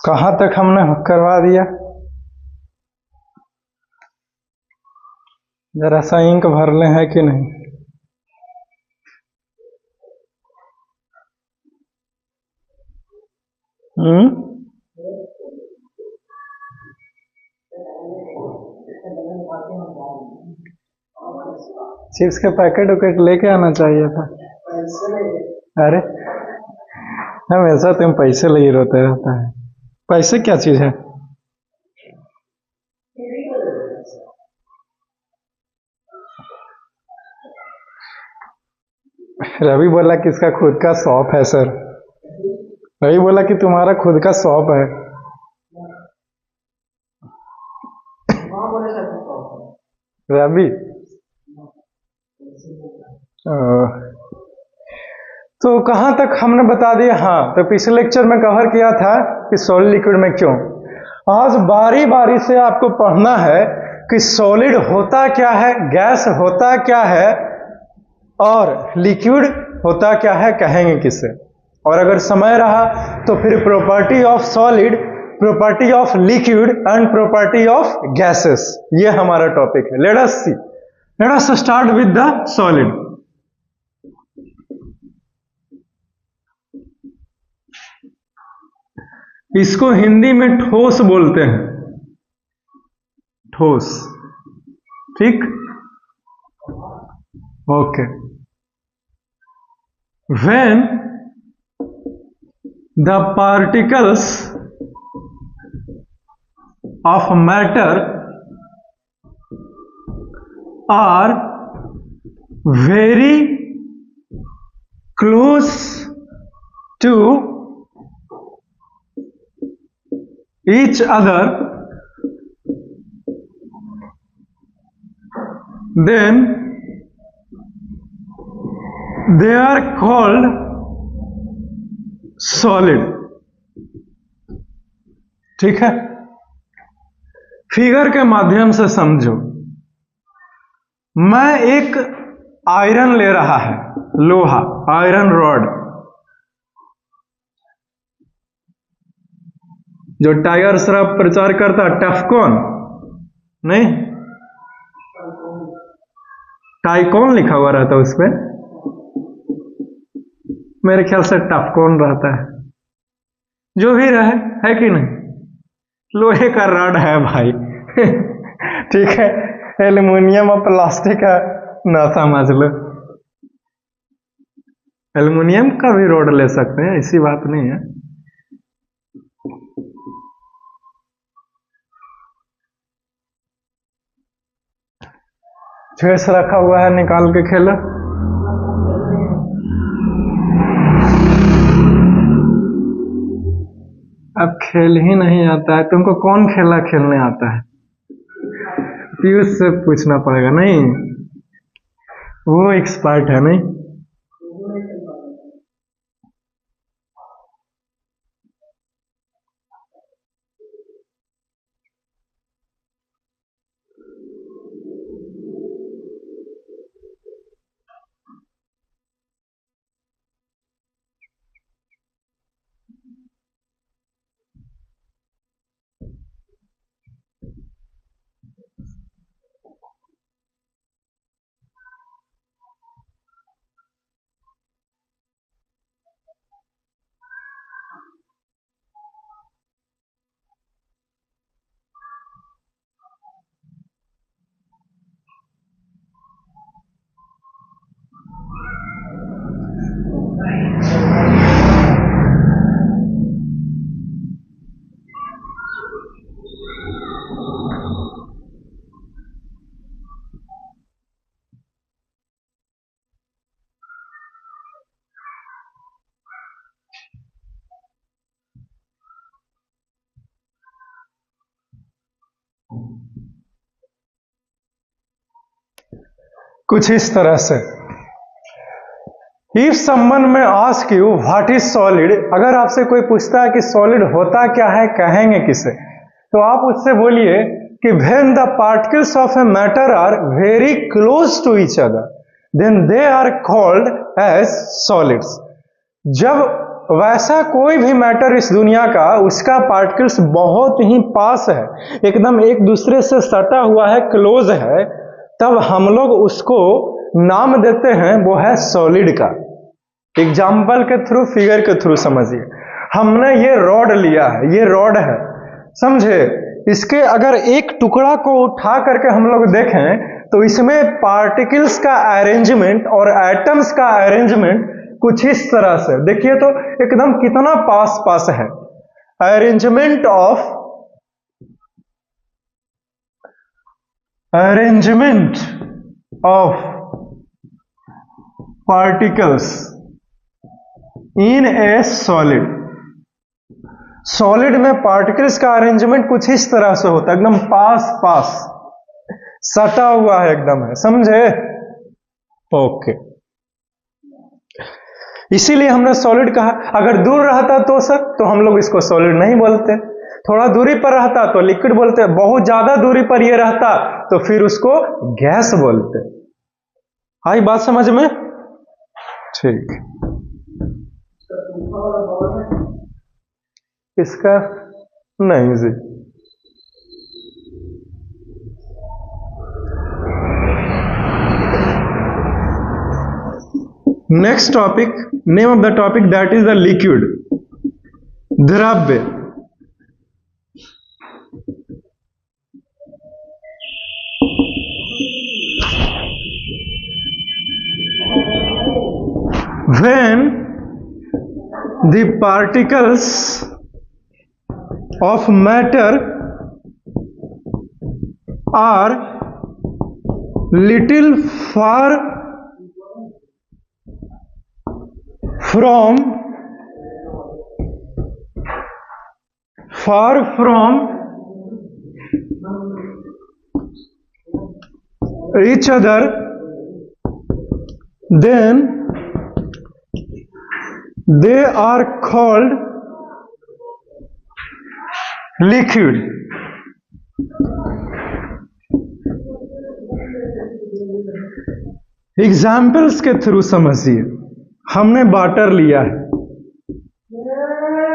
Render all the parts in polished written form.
कहाँ तक हमने करवा दिया? जरा सा इंक भर ले है कि नहीं? चिप्स के पैकेट उकेट लेके आना चाहिए था। अरे हमेशा तुम पैसे ले ही रोते रहता है। पैसे क्या चीज है? रवि बोला कि इसका खुद का शॉप है सर। रवि बोला कि तुम्हारा खुद का शॉप है। रवि तो कहाँ तक हमने बता दिया? हाँ, तो पिछले लेक्चर में कवर किया था कि सॉलिड लिक्विड में क्यों। आज बारी बारी से आपको पढ़ना है कि सॉलिड होता क्या है, गैस होता क्या है और लिक्विड होता क्या है, कहेंगे किसे। और अगर समय रहा तो फिर property of solid, property of liquid and property of gases, ये हमारा टॉपिक है। Let us start with the solid. इसको हिंदी में ठोस बोलते हैं, ठोस। ठीक, okay. When the particles of matter are very close to each other, then they are called solid। ठीक है, फिगर के माध्यम से समझो। मैं एक आयरन ले रहा है, लोहा, आयरन रॉड, जो टायर शराब प्रचार करता है, टफकॉन नहीं, टाइकॉन लिखा हुआ रहता है उस पे, मेरे ख्याल से टफकॉन रहता है। जो भी रहे, है कि नहीं, लोहे का रॉड है भाई। ठीक है, एल्युमिनियम और प्लास्टिक का ना समझ लो, एल्युमिनियम का भी रॉड ले सकते हैं, ऐसी बात नहीं है। चेस रखा हुआ है, निकाल के खेलो। अब खेल ही नहीं आता है तुमको? कौन खेला खेलने आता है? पीयूष से पूछना पड़ेगा। नहीं, वो एक्सपर्ट है। नहीं, कुछ इस तरह से। इफ समवन में ask you what is solid, अगर आपसे कोई पूछता है कि सॉलिड होता क्या है, कहेंगे किसे, तो आप उससे बोलिए कि when the particles of a matter are very close to each other then they are called as solids. जब वैसा कोई भी मैटर इस दुनिया का, उसका पार्टिकल्स बहुत ही पास है, एकदम एक दूसरे से सटा हुआ है, क्लोज है, तब हम लोग उसको नाम देते हैं, वो है सॉलिड का। एग्जाम्पल के थ्रू, फिगर के थ्रू समझिए। हमने ये रॉड लिया है, ये रॉड है, समझे? इसके अगर एक टुकड़ा को उठा करके हम लोग देखें तो इसमें पार्टिकल्स का अरेंजमेंट और एटम्स का अरेंजमेंट कुछ इस तरह से, देखिए तो एकदम कितना पास पास है। Arrangement of particles in A solid. Solid में पार्टिकल्स का अरेंजमेंट कुछ इस तरह से होता है, एकदम पास पास सटा हुआ है, एकदम है, समझे? ओके, इसीलिए हमने सॉलिड कहा। अगर दूर रहता तो सर, तो हम लोग इसको सॉलिड नहीं बोलते, थोड़ा दूरी पर रहता तो लिक्विड बोलते, बहुत ज्यादा दूरी पर ये रहता तो फिर उसको गैस बोलते। आई बात समझ में? ठीक, इसका नहीं जी। Next topic, name of the topic that is the liquid, द्रव्य। When the particles of matter are little far from each other, then they are called liquid. Examples के थ्रू समझिए। हमने वाटर लिया है,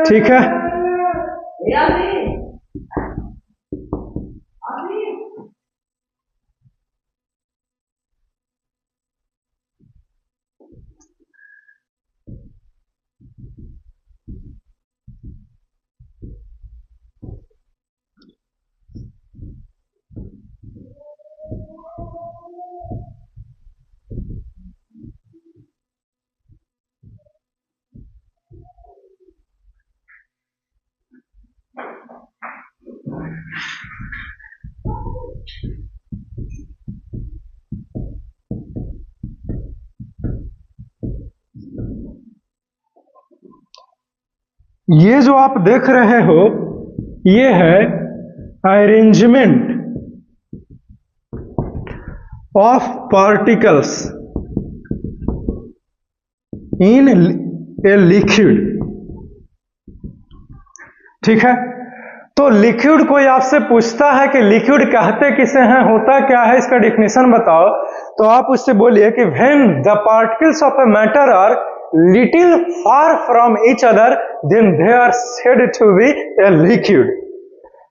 ठीक है? ये जो आप देख रहे हो, ये है arrangement of particles in a liquid, ठीक है? तो लिक्विड कोई आपसे पूछता है कि लिक्विड कहते किसे हैं, होता क्या है, इसका डेफिनेशन बताओ, तो आप उससे बोलिए कि when the particles of a matter are little far from each other then they are said to be a liquid.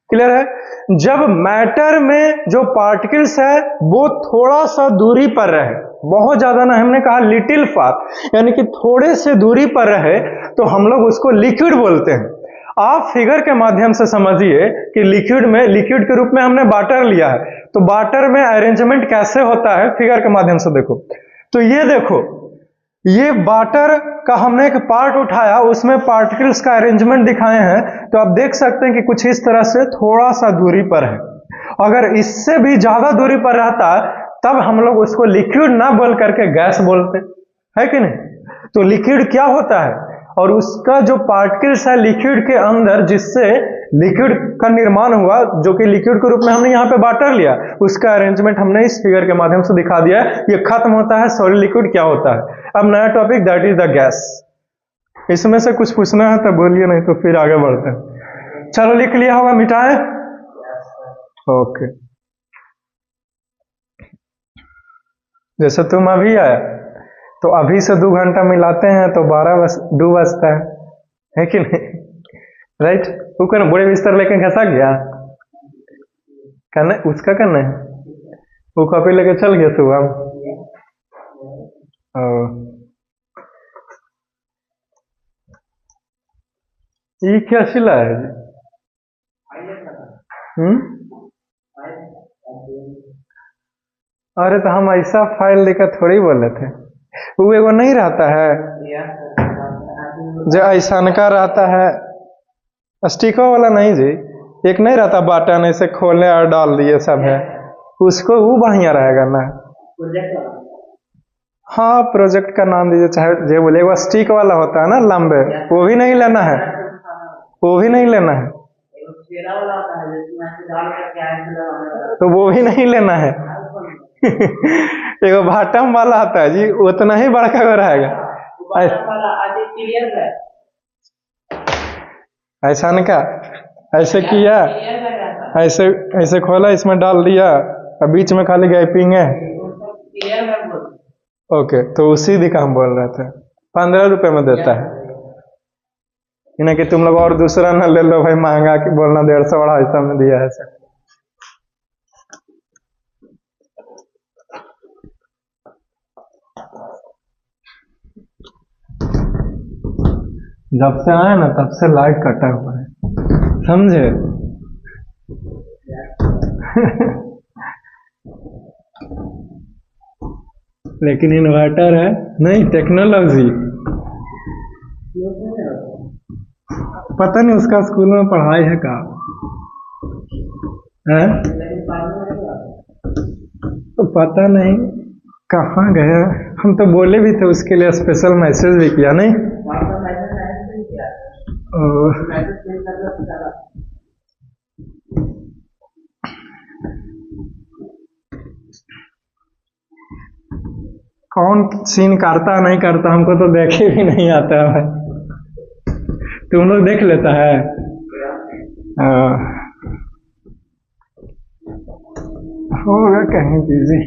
Clear है? जब मैटर में जो पार्टिकल्स है वो थोड़ा सा दूरी पर रहे, बहुत ज्यादा ना, हमने कहा लिटिल फार, यानी कि थोड़े से दूरी पर रहे, तो हम लोग उसको लिक्विड बोलते हैं। आप फिगर के माध्यम से समझिए कि लिक्विड के रूप में हमने वाटर लिया है, तो वाटर में अरेंजमेंट कैसे होता है, फिगर के माध्यम से देखो। तो ये देखो, ये वाटर का हमने एक पार्ट उठाया, उसमें पार्टिकल्स का अरेंजमेंट दिखाए हैं, तो आप देख सकते हैं कि कुछ इस तरह से थोड़ा सा दूरी पर है। अगर इससे भी ज्यादा दूरी पर रहता तब हम लोग उसको लिक्विड ना बोल करके गैस बोलते, है कि नहीं? तो लिक्विड क्या होता है, और उसका जो पार्टिकल्स है लिक्विड के अंदर, जिससे लिक्विड का निर्माण हुआ, जो कि लिक्विड के रूप में हमने यहाँ पे वाटर लिया, उसका अरेंजमेंट हमने इस फिगर के माध्यम से दिखा दिया है। ये खत्म होता है सॉलिड लिक्विड क्या होता है। अब नया topic, that is the gas. इसमें से कुछ पूछना है तो बोलिए, नहीं तो फिर आगे बढ़ते हैं। चलो, लिख लिया होगा, मिटाएं? ओके, जैसे तुम अभी आए तो अभी से 2 घंटा मिलाते हैं तो 2 बजता है, है कि नहीं? राइट। वो कहना बड़े बिस्तर लेकर घसा गया, करना उसका करना है, वो कॉपी लेके चल गया सुबह। ये क्या सिला है जी? अरे तो हम ऐसा फाइल लेकर थोड़ी बोले थे, वो एगो नहीं रहता है जो ऐसा का रहता है, स्टिकर वाला नहीं जी, एक नहीं रहता बटन ऐसे खोलने और डाल दिए सब है, उसको वो बढ़िया रहेगा ना। हाँ प्रोजेक्ट का नाम दीजिए चाहे जो बोले, वो स्टिक वाला होता है ना लंबे, वो भी नहीं लेना है, वो भी नहीं लेना है, तो वो भी नहीं लेना है। एगो बॉटम वाला आता है जी, उतना ही बड़का का रहेगा, ऐसा नहीं का, ऐसे किया, ऐसे ऐसे खोला, इसमें डाल दिया, और बीच में खाली गैपिंग है। ओके, तो उसी दी का हम बोल रहे थे, 15 रुपए में देता है, इन्हें कि तुम लोग और दूसरा ना ले लो भाई, महंगा की बोलना 150-250 में दिया है सर। जब से आए ना तब से लाइट कटा हुआ है, समझे? लेकिन इन्वर्टर है नहीं, टेक्नोलॉजी पता नहीं उसका स्कूल में पढ़ाई है का है? तो पता नहीं कहाँ गया, हम तो बोले भी थे उसके लिए, स्पेशल मैसेज भी किया नहीं। कौन सीन करता नहीं करता हमको तो देखे भी नहीं आता है भाई, तुम लोग देख लेता है। होगा कहीं बिजी,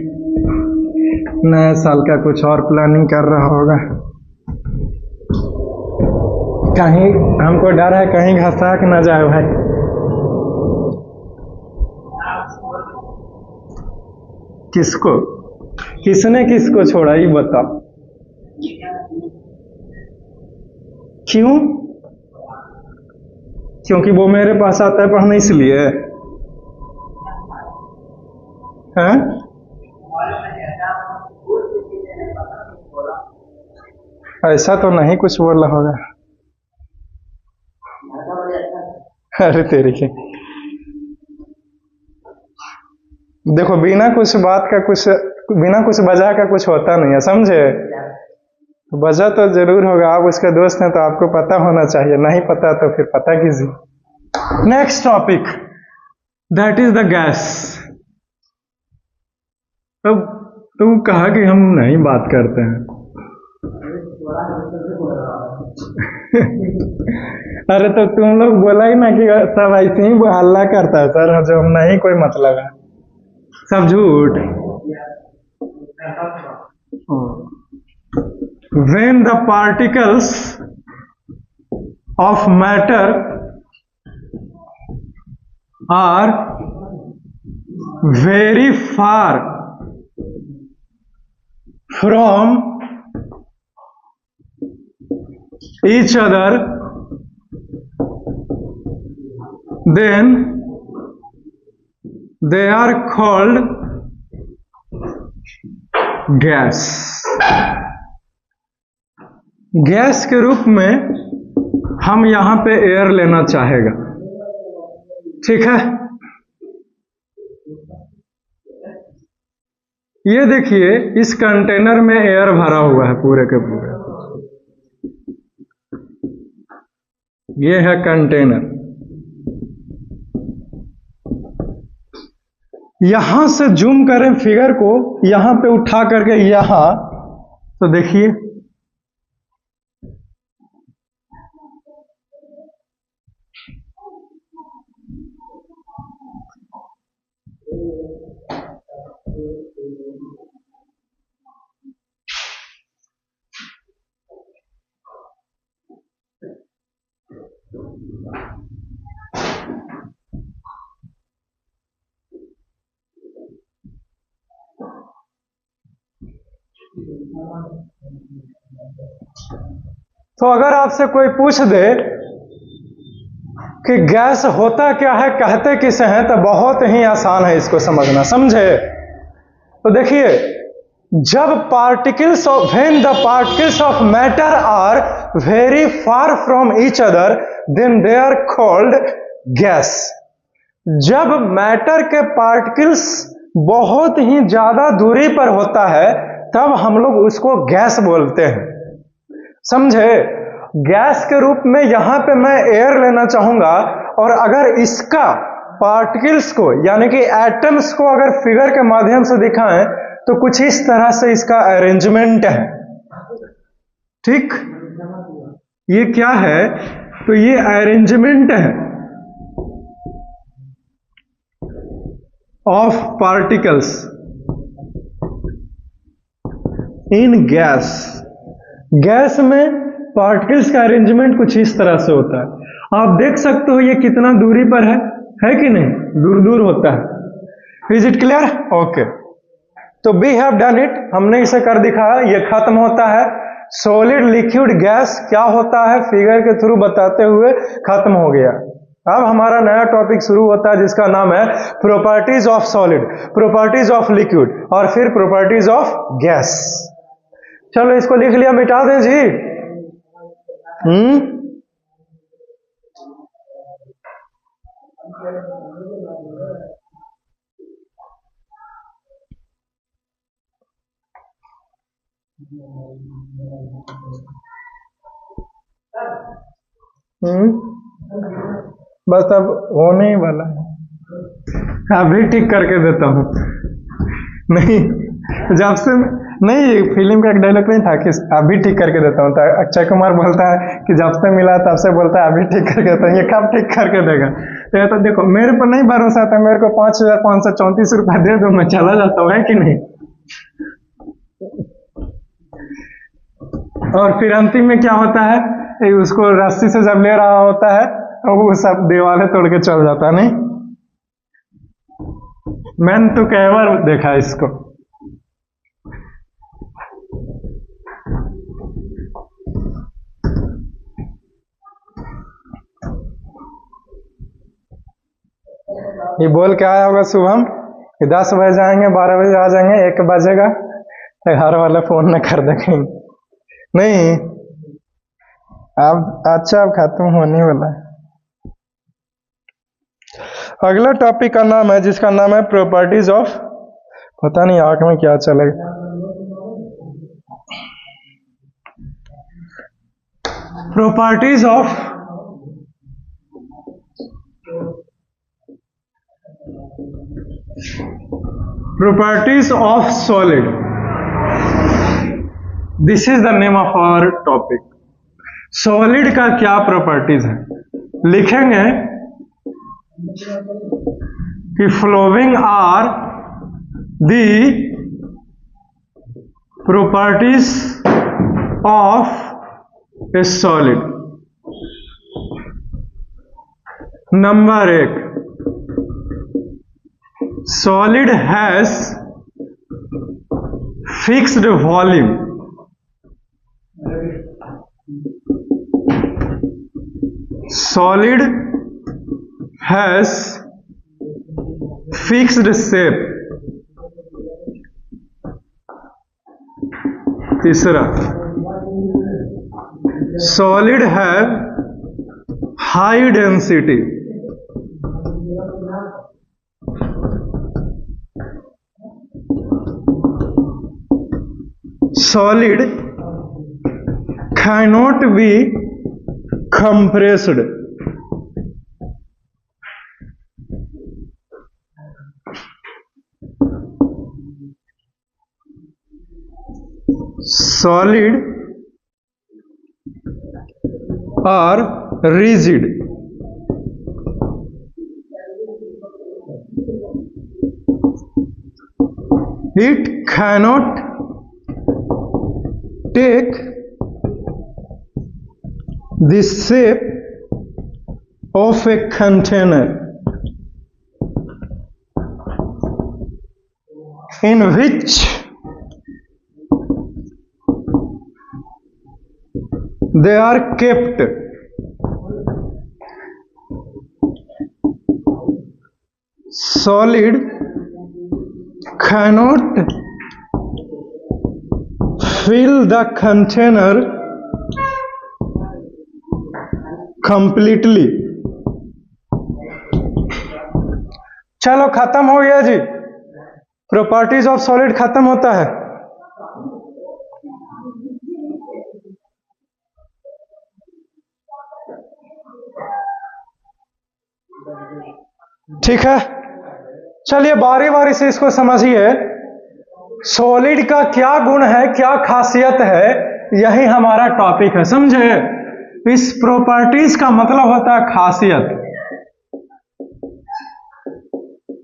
नए साल का कुछ और प्लानिंग कर रहा होगा, कहीं हमको डर है कहीं घसा के ना जाए भाई। किसको, किसने किसको छोड़ा ये बताओ? क्यों? क्योंकि वो मेरे पास आता है पढ़ने इसलिए है? ऐसा तो नहीं कुछ बोला होगा। अरे तेरी की देखो, बिना कुछ बात का कुछ, बिना कुछ वजह का कुछ होता नहीं है, समझे? वजह तो जरूर होगा, आप उसके दोस्त हैं तो आपको पता होना चाहिए, नहीं पता तो फिर पता कीजिए। Next topic, that is the gas. तब तुम कहा कि हम नहीं बात करते हैं। अरे तो तुम लोग बोला ही ना कि सब ऐसे ही हल्ला करता है सर, जो हम नहीं कोई मतलब है, सब झूठ। When the particles of matter are very far from each other, then they are called gas। Gas के रूप में हम यहां पे एयर लेना चाहेगा, ठीक है? ये देखिए, इस कंटेनर में एयर भरा हुआ है पूरे के पूरे, ये है कंटेनर। यहां से जूम करें फिगर को, यहां पे उठा करके यहां, तो देखिए तो अगर आपसे कोई पूछ दे कि गैस होता क्या है, कहते किसे हैं, तो बहुत ही आसान है इसको समझना, समझे? तो देखिए, जब particles of when the particles of matter are very far from each other then they are called gas. जब मैटर के पार्टिकल्स बहुत ही ज्यादा दूरी पर होता है तब हम लोग उसको गैस बोलते हैं, समझे? गैस के रूप में यहां पे मैं एयर लेना चाहूंगा और अगर इसका पार्टिकल्स को यानी कि एटम्स को अगर फिगर के माध्यम से दिखाएं तो कुछ इस तरह से इसका अरेंजमेंट है, ठीक? ये क्या है? तो ये अरेंजमेंट है of particles in gas. Gas में पार्टिकल्स का अरेंजमेंट कुछ इस तरह से होता है। आप देख सकते हो ये कितना दूरी पर है कि नहीं? दूर दूर होता है। Is it clear? ओके, तो वी हैव डन इट, हमने इसे कर दिखाया। ये खत्म होता है। सॉलिड, लिक्विड, गैस क्या होता है फिगर के थ्रू बताते हुए खत्म हो गया। अब हमारा नया टॉपिक शुरू होता है जिसका नाम है properties of solid, properties of liquid और फिर प्रॉपर्टीज ऑफ गैस। चलो इसको लिख लिया, मिटा दें जी। बस अब होने ही वाला है, अभी ठीक करके देता हूं। नहीं, जब से नहीं, फिल्म का एक डायलॉग नहीं था कि अभी ठीक करके देता हूं, तो अक्षय कुमार बोलता है कि जब से मिला तब से बोलता है अभी ठीक करके देता हूं। ये कब ठीक करके देगा? तो देखो, मेरे पर नहीं भरोसा था, मेरे को 5,534 रुपया दे दो, मैं चला जाता हूं, है कि नहीं? और फिर अंतिम में क्या होता है, उसको रस्सी से जब ले रहा होता है वो सब दीवारें तोड़ के चल जाता है। नहीं, मैंने तो कई बार देखा इसको। ये बोल के आया होगा शुभम कि 10 बजे जाएंगे, 12 बजे आ जाएंगे, 1 बजेगा तो घर वाले फोन न कर देंगे। नहीं, अब अच्छा, अब खत्म होने वाला है। अगला टॉपिक का नाम है जिसका नाम है प्रॉपर्टीज ऑफ, पता नहीं आंख में क्या चलेगा, properties of solid. This is the name of our topic. Solid का क्या प्रॉपर्टीज है? लिखेंगे कि following are the properties of a solid. Number 1, solid has fixed volume. Solid has fixed shape. तीसरा, solid have high density. Solid cannot be compressed. Solid are rigid. It cannot take the shape of a container in which they are kept solid cannot fill the container completely। चलो खत्म हो गया जी, properties of solid खत्म होता है। ठीक है, चलिए बारी बारी से इसको समझिए। सॉलिड का क्या गुण है, क्या खासियत है, यही हमारा टॉपिक है, समझे। इस प्रॉपर्टीज का मतलब होता है खासियत,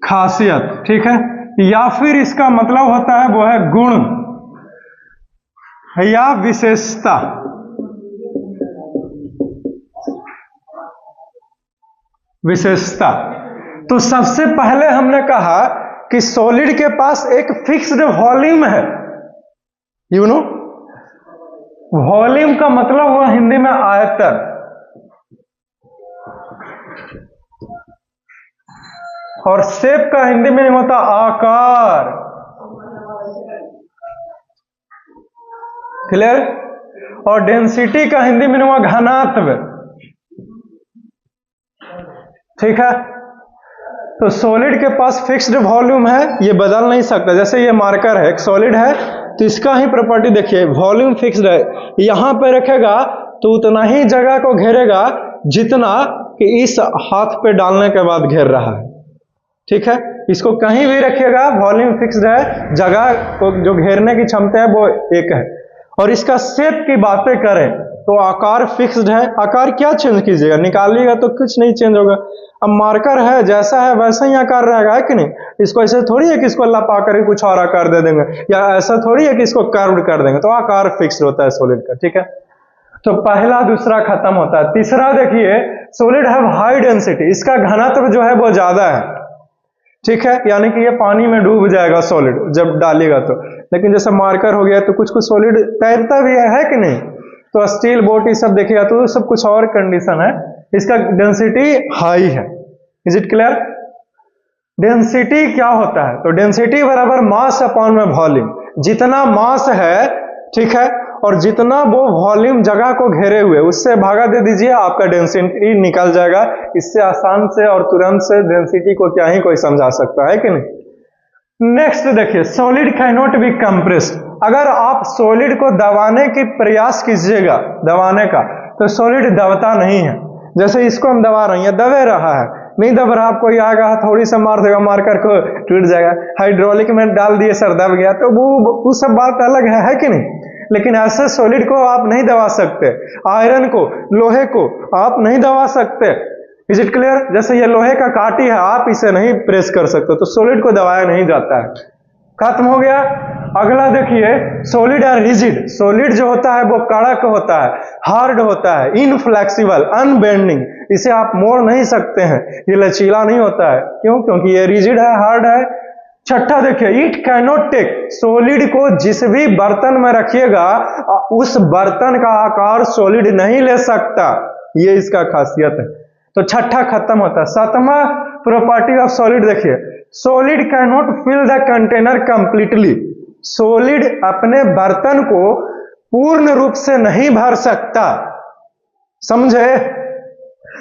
खासियत, ठीक है, या फिर इसका मतलब होता है वो है गुण या विशेषता। विशेषता। तो सबसे पहले हमने कहा कि सॉलिड के पास एक फिक्स्ड वॉल्यूम है। यू नो, वॉल्यूम का मतलब हुआ हिंदी में आयतन, और शेप का हिंदी में होता आकार। क्लियर? और डेंसिटी का हिंदी में हुआ घनत्व। ठीक है, तो सॉलिड के पास फिक्स्ड वॉल्यूम है, ये बदल नहीं सकता। जैसे ये मार्कर है, एक सॉलिड है, तो इसका ही प्रॉपर्टी देखिए, वॉल्यूम फिक्स्ड है। यहां पे रखेगा तो उतना ही जगह को घेरेगा जितना कि इस हाथ पे डालने के बाद घेर रहा है। ठीक है, इसको कहीं भी रखिएगा, वॉल्यूम फिक्स्ड है, जगह को जो घेरने की क्षमता है वो एक है। और इसका शेप की बातें करें तो आकार फिक्स्ड है। आकार क्या चेंज कीजिएगा, निकालिएगा तो कुछ नहीं चेंज होगा। अब मार्कर है, जैसा है वैसा ही आकार रहेगा, है कि नहीं। इसको ऐसे थोड़ी है कि इसको लपा कर कुछ और आकार दे देंगे, या ऐसा थोड़ी है कि इसको कर्व्ड कर देंगे। तो आकार फिक्स्ड होता है सॉलिड का। ठीक है, तो पहला दूसरा खत्म होता है। तीसरा देखिए, सॉलिड हैव हाई डेंसिटी, इसका घनत्व जो है वो ज्यादा है। ठीक है, यानी कि ये पानी में डूब जाएगा सॉलिड जब डालेगा तो। लेकिन जैसे मार्कर हो गया तो कुछ कुछ सॉलिड तैरता भी है कि नहीं। तो स्टील बोट ये सब देखिएगा तो सब कुछ और कंडीशन है, इसका डेंसिटी हाई है। Is it clear? डेंसिटी क्या होता है, तो डेंसिटी बराबर मास अपॉन में वॉल्यूम। जितना मास है, ठीक है, और जितना वो वॉल्यूम जगह को घेरे हुए, उससे भागा दे दीजिए, आपका डेंसिटी निकल जाएगा। इससे आसान से और तुरंत से डेंसिटी को क्या ही कोई समझा सकता है कि नहीं। नेक्स्ट देखिए, solid can not be compressed. अगर आप सॉलिड को दबाने की प्रयास कीजिएगा, दबाने का, तो सॉलिड दबता नहीं है। जैसे इसको हम दबा रहे हैं, दबे रहा है, नहीं दब रहा। आपको यह आएगा थोड़ी सा मार देगा, मार्कर को टूट जाएगा। हाइड्रोलिक में डाल दिए सर, दब गया, तो वो सब बात अलग है कि नहीं। लेकिन ऐसे सॉलिड को आप नहीं दबा सकते, आयरन को, लोहे को आप नहीं दबा सकते। Is it clear? जैसे ये लोहे का काटी है, आप इसे नहीं प्रेस कर सकते, तो सॉलिड को दबाया नहीं जाता है। खत्म हो गया। अगला देखिए, सॉलिड है रिजिड। सॉलिड जो होता है वो कड़क होता है, हार्ड होता है, इनफ्लेक्सिबल, अनबेंडिंग, इसे आप मोड़ नहीं सकते हैं, ये लचीला नहीं होता है। क्यों? क्योंकि ये रिजिड है, हार्ड है। छठा देखिए, इट कैनॉट टेक। सॉलिड को जिस भी बर्तन में रखिएगा, उस बर्तन का आकार सॉलिड नहीं ले सकता, ये इसका खासियत है। तो छठा खत्म होता है। सातवां प्रॉपर्टी ऑफ सॉलिड देखिए, solid cannot fill the container completely. Solid अपने बर्तन को पूर्ण रूप से नहीं भर सकता, समझे।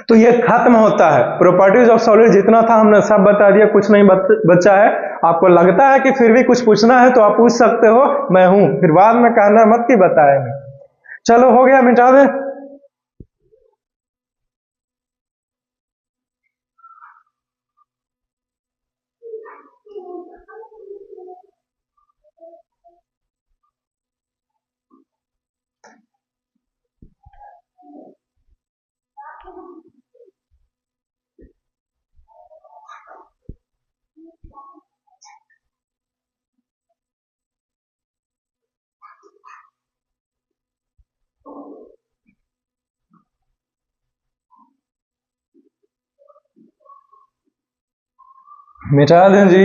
तो ये खत्म होता है। प्रॉपर्टीज ऑफ सॉलिड जितना था हमने सब बता दिया, कुछ नहीं बचा है। आपको लगता है कि फिर भी कुछ पूछना है तो आप पूछ सकते हो, मैं हूं, फिर बाद में कहना मत कि बताया नहीं। चलो हो गया, मिटा दे। मिटा दें जी।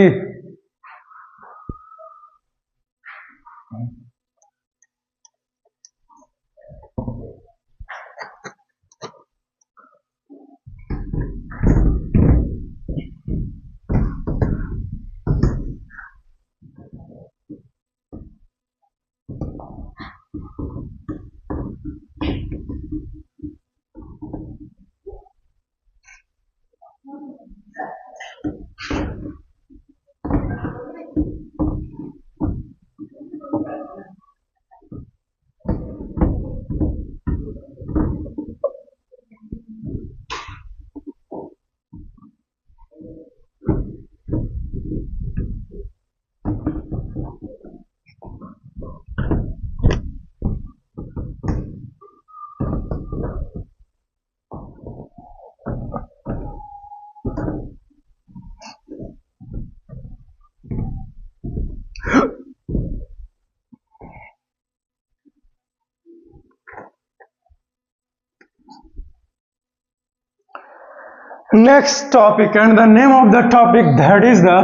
Next topic, and the name of the topic, that is the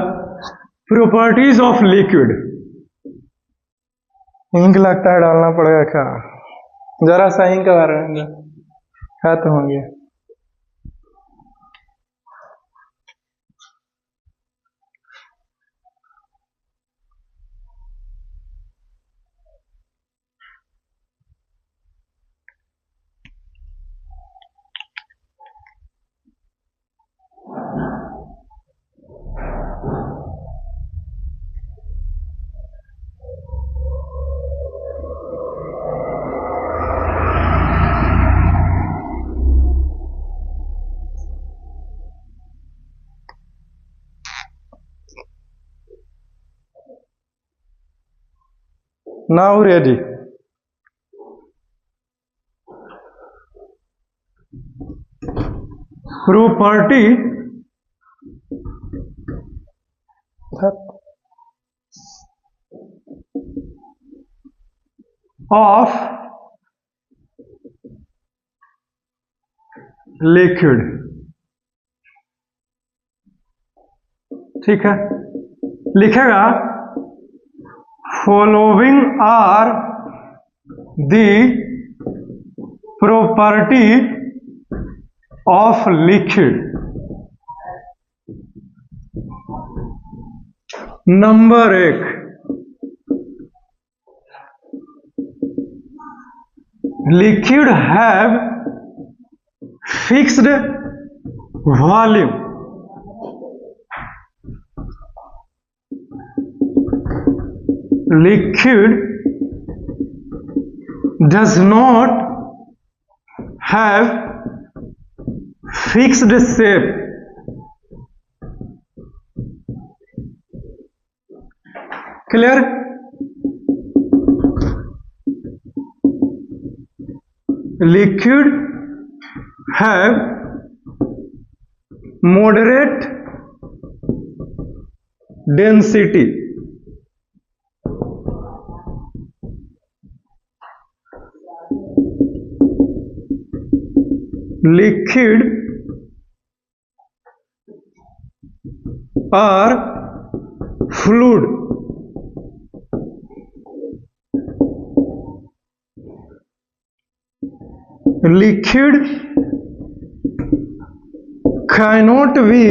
properties of liquid. Ink लगता है डालना पड़ेगा क्या? जरा सा इंक आ रहा है, खत्म हो गया। Now ready. Property of liquid. ठीक है, लिखेगा following are the property of liquid. Number 1, liquid have fixed volume. Liquid does not have fixed shape. Clear? Liquid have moderate density. Liquid are fluid. Liquid cannot be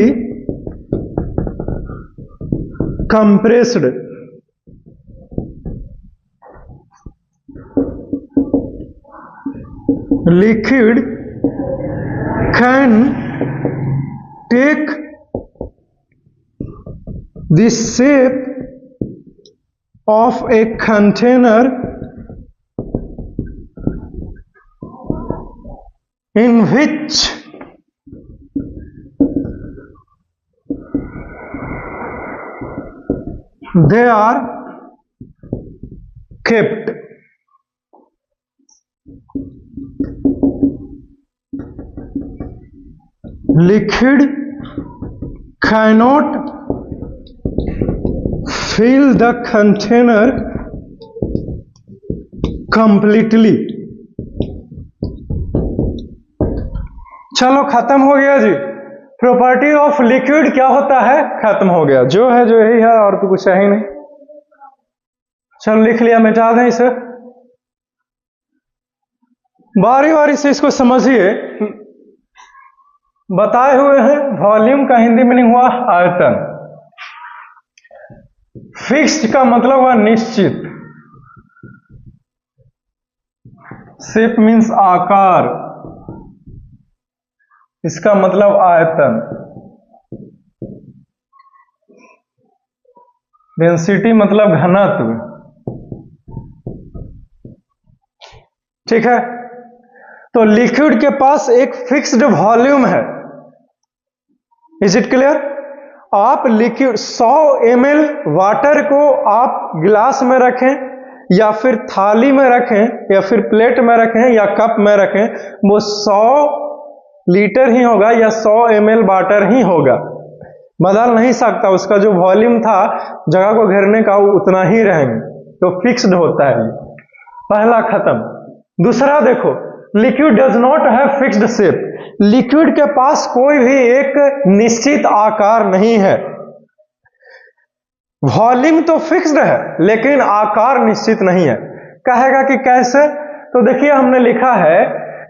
compressed. Liquid can take the shape of a container in which they are kept. Liquid cannot fill the container completely. चलो खत्म हो गया जी। Property of liquid क्या होता है? खत्म हो गया, जो है जो यही है, और तो कुछ है ही नहीं। चलो लिख लिया, मिटा दें इसे। बारी बारी से इसको समझिए। बताए हुए हैं वॉल्यूम का हिंदी मीनिंग हुआ आयतन। फिक्स्ड का मतलब हुआ निश्चित। शेप मीन्स आकार, इसका मतलब आयतन। डेंसिटी मतलब घनत्व। ठीक है, तो लिक्विड के पास एक फिक्स्ड वॉल्यूम है। Is it clear? आप लिक्विड 100 ml वाटर को आप गिलास में रखें या फिर थाली में रखें या फिर प्लेट में रखें या कप में रखें, वो 100 लीटर ही होगा या 100 ml वाटर ही होगा, बदल नहीं सकता। उसका जो वॉल्यूम था जगह को घेरने का वो उतना ही रहेंगे, तो फिक्स्ड होता है ये। पहला खत्म। दूसरा देखो, liquid does not have fixed shape. Liquid के पास कोई भी एक निश्चित आकार नहीं है। वॉल्यूम तो फिक्स्ड है लेकिन आकार निश्चित नहीं है। कहेगा कि कैसे? तो देखिए हमने लिखा है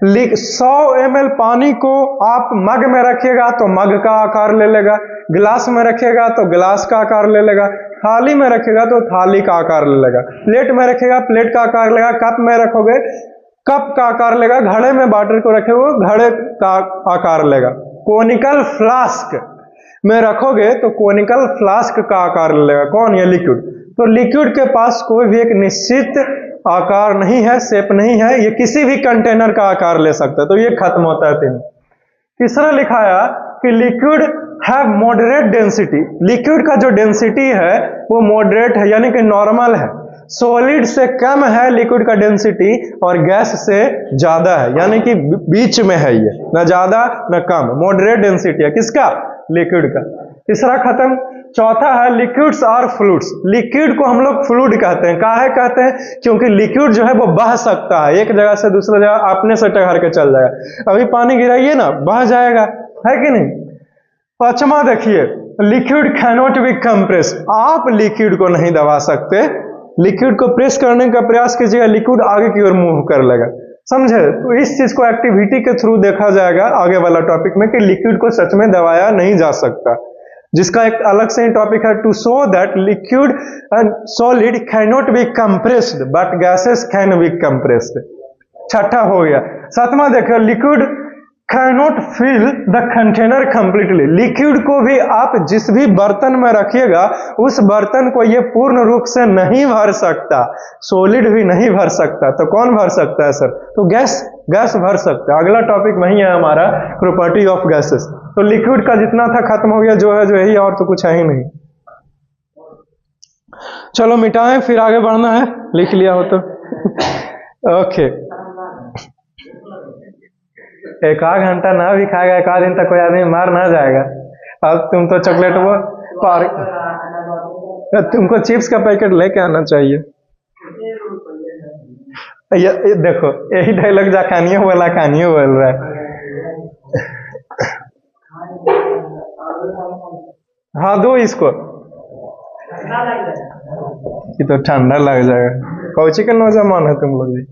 100 ml पानी को आप मग में रखिएगा तो मग का आकार ले लेगा, गिलास में रखिएगा तो गिलास का आकार ले लेगा, थाली में रखेगा तो थाली का आकार ले लेगा, प्लेट में रखेगा प्लेट का आकार लेगा, कप में रखोगे कप का आकार लेगा, घड़े में वाटर को रखोगे घड़े का आकार लेगा, कोनिकल फ्लास्क में रखोगे तो कोनिकल फ्लास्क का आकार ले लेगा। कौन? ये लिक्विड। तो लिक्विड के पास कोई भी एक निश्चित आकार नहीं है, शेप नहीं है, ये किसी भी कंटेनर का आकार ले सकता है। तो ये खत्म होता है तीन। तीसरा लिखाया कि liquid have moderate density. Liquid का जो डेंसिटी है वो मॉडरेट है, यानी कि नॉर्मल है। सॉलिड से कम है लिक्विड का डेंसिटी और गैस से ज्यादा है, यानी कि बीच में है, ये ना ज्यादा ना कम, मॉडरेट डेंसिटी है। किसका? लिक्विड का। तीसरा खत्म। चौथा है लिक्विड्स आर फ्लूइड्स। लिक्विड को हम लोग फ्लूइड कहते हैं। काहे कहते हैं? क्योंकि लिक्विड जो है वो बह सकता है, एक जगह से दूसरी जगह अपने से टकरा के चल जाएगा। अभी पानी गिराइए ना, बह जाएगा, है कि नहीं? पांचवा देखिए, लिक्विड कैनॉट बी कंप्रेस्ड। आप लिक्विड को नहीं दबा सकते। लिक्विड को प्रेस करने का प्रयास कीजिएगा, लिक्विड आगे की ओर मूव कर लेगा। समझे? तो इस चीज को एक्टिविटी के थ्रू देखा जाएगा आगे वाला टॉपिक में कि लिक्विड को सच में दबाया नहीं जा सकता, जिसका एक अलग से ही टॉपिक है, to show that liquid and solid can not be compressed but gases can be compressed. छठा हो गया। सातवां देखो, liquid can not fill the container completely. Liquid को भी आप जिस भी बर्तन में रखिएगा उस बर्तन को ये पूर्ण रूप से नहीं भर सकता, सॉलिड भी नहीं भर सकता। तो कौन भर सकता है सर? तो गैस भर सकता है। अगला टॉपिक वही है हमारा, प्रॉपर्टी ऑफ गैसेस। तो लिक्विड का जितना था खत्म हो गया, जो है जो यही, और तो कुछ है ही नहीं। चलो मिटाएं, फिर आगे बढ़ना है। लिख लिया हो तो ओके। एक आध घंटा ना भी खाएगा, एक आध दिन तक कोई आदमी मार ना जाएगा। अब तुम तो चॉकलेट वो तुमको चिप्स का पैकेट लेके आना चाहिए। ये देखो, यही डायलॉग जाखानियो बोला, खानियो बोल रहा है। हाँ दो इसको, ये तो ठंडा लग जाएगा। कौची का नौजवान है तुम लोग भी।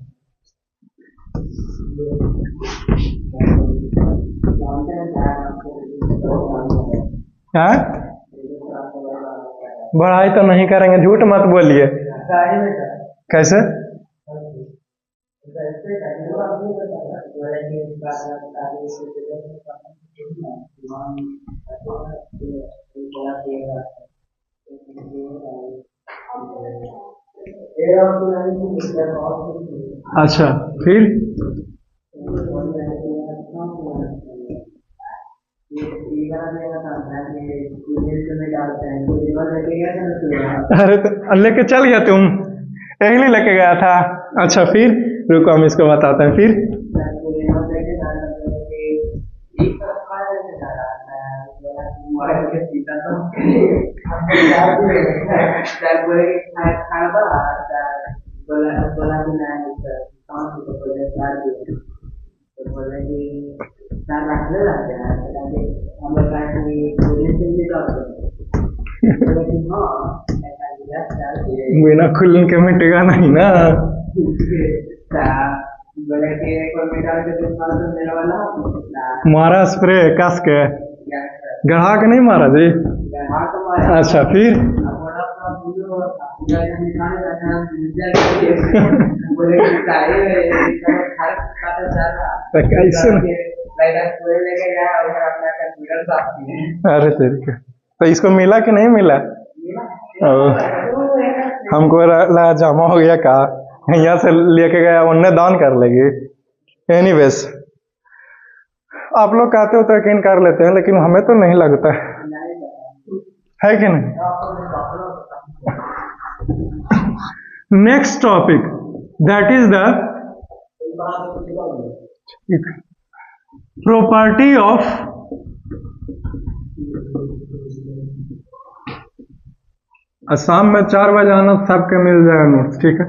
हाँ, बढ़ाई तो नहीं करेंगे, झूठ मत बोलिए। कैसे? अच्छा, फिर अरे तो लेके चल गया तुम, यही नहीं लेके गया था। अच्छा फिर रुको, हम इसको बताते हैं। फिर बिना खुलन के मिटेगा नहीं ना। मारा स्प्रे कस के, गढ़ा के नहीं मारा जी। अच्छा फिर कैसे? अरे तेरे, तो इसको मिला कि नहीं मिला? हमको लगा जमा हो गया का, यहाँ से लेके गया उन्हें दान कर लेगी। एनीवेज, आप लोग कहते हो तो यकीन कर लेते हैं, लेकिन हमें तो नहीं लगता है कि नहीं। Next topic, that is the property of शाम में 4 बजे आना, सबके मिल जाएगा नोट्स, ठीक है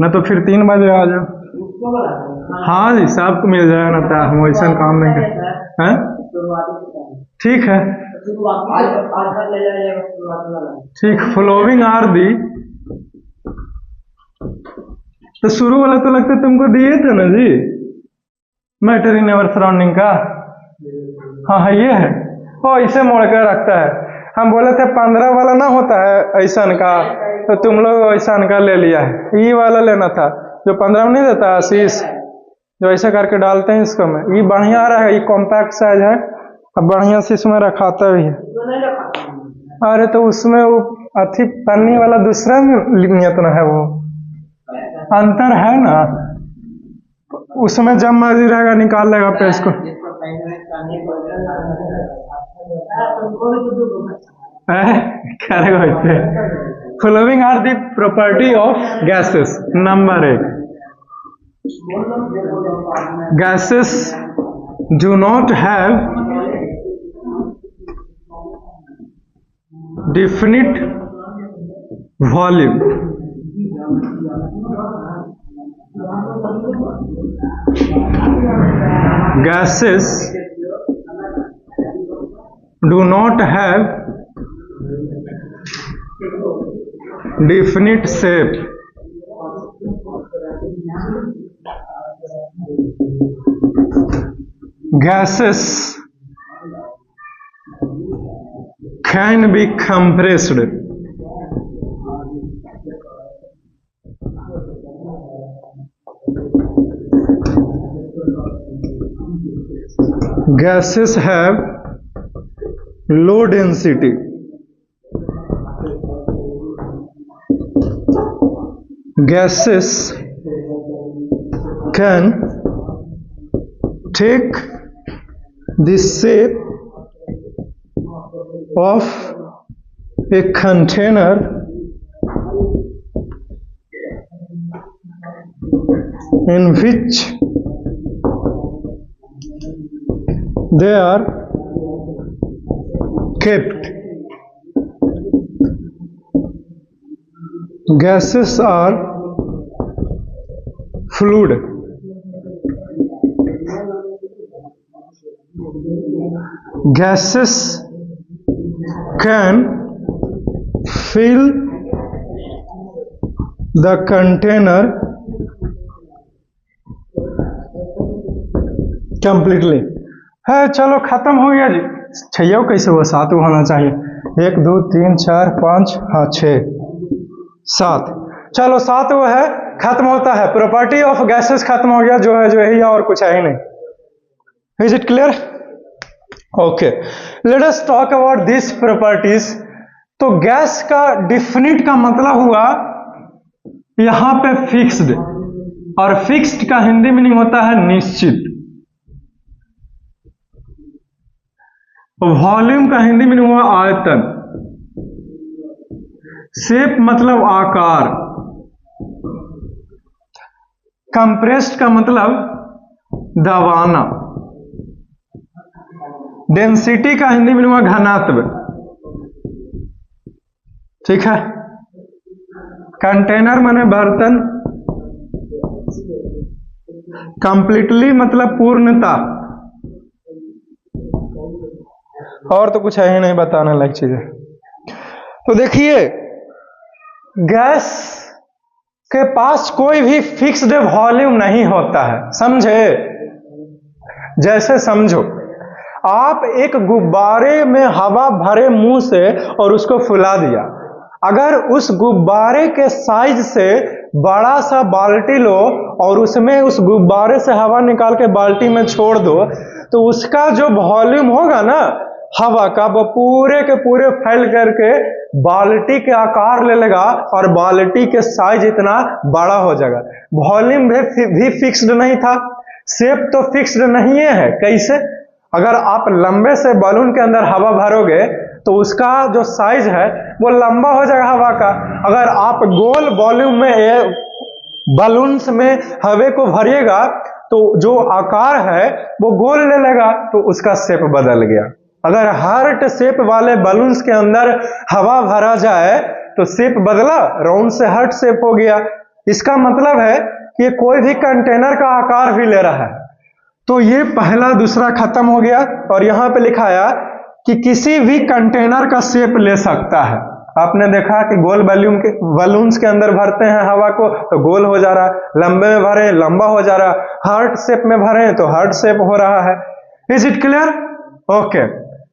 ना? तो फिर 3 बजे आ जाओ। हाँ जी, सबको मिल जाएगा ना, तो हम वैसा काम नहीं करते हैं। ठीक है, ठीक। फ्लोविंग आर दी, तो शुरू वाला तो लगता है तुमको दिए थे ना जी, मैटर इन अवर सराउंडिंग का। हाँ ये है, वो इसे मोड़ कर रखता है। हम बोले थे 15 वाला ना होता है ऐसा का, तो तुम लोग ऐसा का ले लिया है। ये वाला लेना था जो 15 में नहीं देता आशीष, जो ऐसे करके डालते हैं इसको में। ये बढ़िया आ रहा है, ये कॉम्पैक्ट साइज है, अब बढ़िया से इसमें रखाता भी है। अरे तो उसमें वो अथी पन्नी वाला दूसरा नियत ना है, वो अंतर है ना। उसमें जब मर्जी रहेगा निकाल लेगा पेज को। क्या following are the property of gases. Number 1, gases do not have definite volume. Gases do not have definite shape. Gases can be compressed. Gases have low density. Gases can take the shape of a container in which they are kept. Gases are fluid. Gases can fill the container completely. है, चलो खत्म हो गया जी। छैया कैसे हुआ? 7 होना चाहिए। 1 2 3 4 5, हाँ 6 7। चलो 7 वो है, खत्म होता है। प्रॉपर्टी ऑफ गैसेस खत्म हो गया, जो है जो यही, और कुछ है ही नहीं। Is it clear? Okay, let us talk about this properties. तो गैस का डिफिनिट का मतलब हुआ यहां पे फिक्स्ड, और फिक्स्ड का हिंदी मीनिंग होता है निश्चित। वॉल्यूम का हिंदी मीनिंग हुआ आयतन। शेप मतलब आकार। कंप्रेस्ड का मतलब दबाना। डेंसिटी का हिंदी मीनिंग हुआ घनत्व। ठीक है। कंटेनर माने बर्तन, कंप्लीटली मतलब पूर्णता, और तो कुछ है ही नहीं बताने लायक चीजें। तो देखिए गैस के पास कोई भी फिक्स्ड वॉल्यूम नहीं होता है, समझे? जैसे समझो आप एक गुब्बारे में हवा भरे मुंह से और उसको फुला दिया, अगर उस गुब्बारे के साइज से बड़ा सा बाल्टी लो और उसमें उस गुब्बारे से हवा निकाल के बाल्टी में छोड़ दो, तो उसका जो वॉल्यूम होगा ना हवा का, वो पूरे के पूरे फैल करके बाल्टी के आकार ले लेगा और बाल्टी के साइज इतना बड़ा हो जाएगा। वॉल्यूम भी फिक्स्ड नहीं था, शेप तो फिक्स्ड नहीं है। कैसे? अगर आप लंबे से बलून के अंदर हवा भरोगे तो उसका जो साइज है वो लंबा हो जाएगा हवा का। अगर आप गोल वॉल्यूम में बलून्स में हवा को भरिएगा तो जो आकार है वो गोल ले लेगा, तो उसका शेप बदल गया। अगर हार्ट शेप वाले बलून्स के अंदर हवा भरा जाए तो शेप बदला, राउंड से हार्ट शेप हो गया। इसका मतलब है कि कोई भी कंटेनर का आकार भी ले रहा है। तो ये पहला दूसरा खत्म हो गया, और यहां पे लिखाया कि किसी भी कंटेनर का शेप ले सकता है। आपने देखा कि गोल बलून्स के अंदर भरते हैं हवा को तो गोल हो जा रहा है, लंबे में भरे लंबा हो जा रहा है, हार्ट शेप में भरे तो हार्ट शेप हो रहा है। Is it clear? ओके।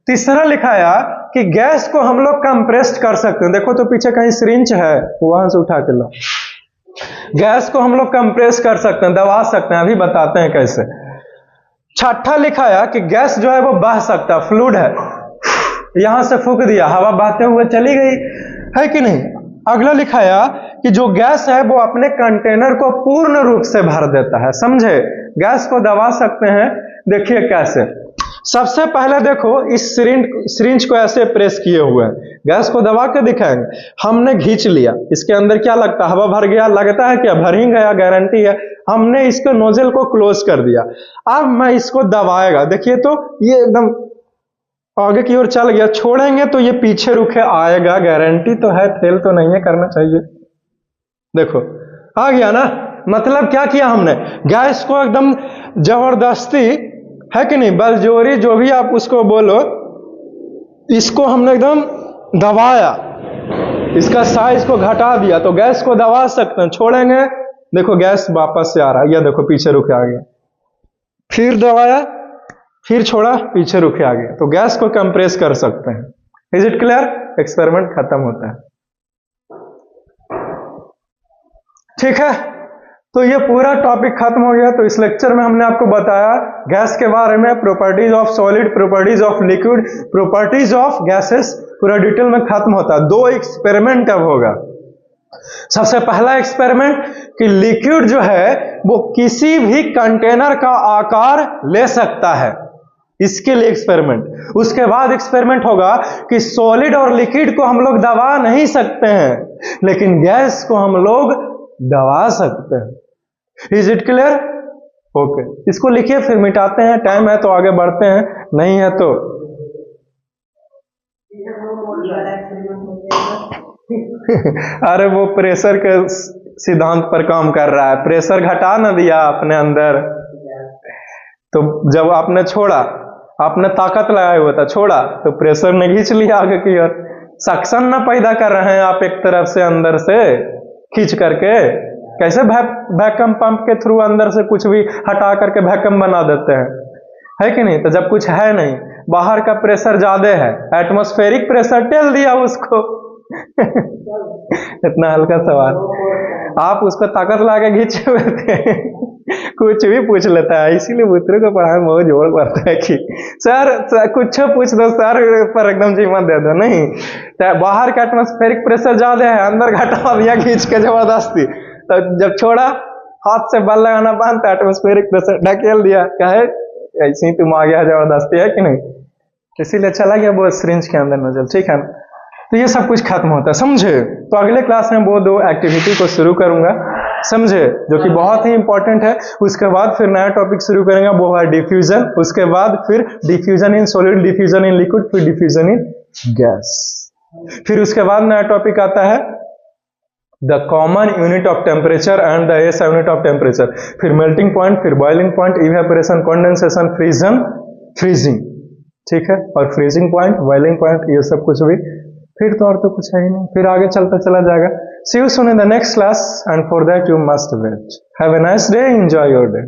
तीसरा लिखाया कि गैस को हम लोग कंप्रेस्ड कर सकते हैं। देखो तो पीछे कहीं सिरिंज है, वहां से उठा के लो। गैस को हम लोग कंप्रेस कर सकते हैं, दबा सकते हैं, अभी बताते हैं कैसे। छठा लिखाया कि गैस जो है वो बह सकता है, फ्लूइड है, यहां से फूंक दिया हवा बहते हुए चली गई, है कि नहीं? अगला लिखाया कि जो गैस है वो अपने कंटेनर को पूर्ण रूप से भर देता है, समझे? गैस को दबा सकते हैं। देखिए कैसे। सबसे पहले देखो इस सिरिंज को ऐसे प्रेस किए हुए हैं, गैस को दबा के दिखाएंगे। हमने खींच लिया, इसके अंदर क्या लगता है? हवा भर गया, लगता है क्या? भर ही गया, गारंटी है। हमने इसको नोजल को क्लोज कर दिया। अब मैं इसको दबाएगा, देखिए तो ये एकदम आगे की ओर चल गया, छोड़ेंगे तो ये पीछे रुके आएगा, गारंटी तो है, फेल तो नहीं है, करना चाहिए। देखो आ गया ना। मतलब क्या किया हमने? गैस को एकदम जबरदस्ती, है कि नहीं, बलजोरी, जो भी आप उसको बोलो, इसको हमने एकदम दबाया, इसका साइज को घटा दिया। तो गैस को दबा सकते हैं, छोड़ेंगे, देखो गैस वापस से आ रहा है, यह देखो पीछे रुके आ गया, फिर दबाया, फिर छोड़ा, पीछे रुके आ गया। तो गैस को कंप्रेस कर सकते हैं। Is it clear? एक्सपेरिमेंट खत्म होता है। ठीक है, तो ये पूरा टॉपिक खत्म हो गया। तो इस लेक्चर में हमने आपको बताया गैस के बारे में, properties of solid, properties of liquid, properties of gases, पूरा डिटेल में खत्म होता है। 2 एक्सपेरिमेंट अब होगा। सबसे पहला एक्सपेरिमेंट कि लिक्विड जो है वो किसी भी कंटेनर का आकार ले सकता है, इसके लिए एक्सपेरिमेंट। उसके बाद एक्सपेरिमेंट होगा कि सॉलिड और लिक्विड को हम लोग दबा नहीं सकते हैं, लेकिन गैस को हम लोग दबा सकते हैं। Is it clear? ओके, इसको लिखिए, फिर मिटाते हैं। टाइम है तो आगे बढ़ते हैं, नहीं है तो अरे वो प्रेशर के सिद्धांत पर काम कर रहा है, प्रेशर घटा ना दिया अपने अंदर, तो जब आपने छोड़ा, आपने ताकत लगाया हुआ था, छोड़ा तो प्रेशर ने खींच लिया आगे की ओर। सक्शन ना पैदा कर रहे हैं आप एक तरफ से, अंदर से खींच करके। कैसे वैक्यूम पंप के थ्रू अंदर से कुछ भी हटा करके वैक्यूम बना देते हैं, है कि नहीं? तो जब कुछ है नहीं, बाहर का प्रेशर ज्यादा है, एटमॉस्फेरिक प्रेशर टेल दिया उसको इतना हल्का सवाल, आप उसको ताकत लाके खींचे हुए थे कुछ भी पूछ लेता है, इसीलिए मित्रों को पढ़ाने में बहुत जोर पड़ता है कि सर कुछ पूछ दो सर पर एकदम जीवन दे दो। नहीं, बाहर का एटमॉस्फेरिक प्रेशर ज्यादा है, अंदर घटा दिया खींच के जबरदस्ती, तो जब छोड़ा हाथ से बल लगाना बंद, एटमॉस्फेरिक प्रेशर ढकेल दिया, कहे ऐसे ही तुम आ गया जबरदस्ती, है कि नहीं? इसीलिए चला गया वो सिरिंज के अंदर नोजल। ठीक है, तो ये सब कुछ खत्म होता है, समझे? तो अगले क्लास में वो 2 एक्टिविटी को शुरू करूंगा, समझे, जो कि बहुत ही इंपॉर्टेंट है। उसके बाद फिर नया टॉपिक शुरू करेंगे, वो है डिफ्यूजन। उसके बाद फिर diffusion in solid, diffusion in liquid, फिर डिफ्यूजन इन गैस। फिर उसके बाद नया टॉपिक आता है the common unit of temperature and the S unit of temperature, फिर मेल्टिंग पॉइंट, फिर boiling point, evaporation, condensation, फ्रीजन, freezing, ठीक है, और फ्रीजिंग पॉइंट, बॉइलिंग पॉइंट, ये सब कुछ भी, फिर तो और तो कुछ है ही नहीं, फिर आगे चलता चला जाएगा। See you soon in the next class and for that you must wait. Have a nice day, enjoy your day.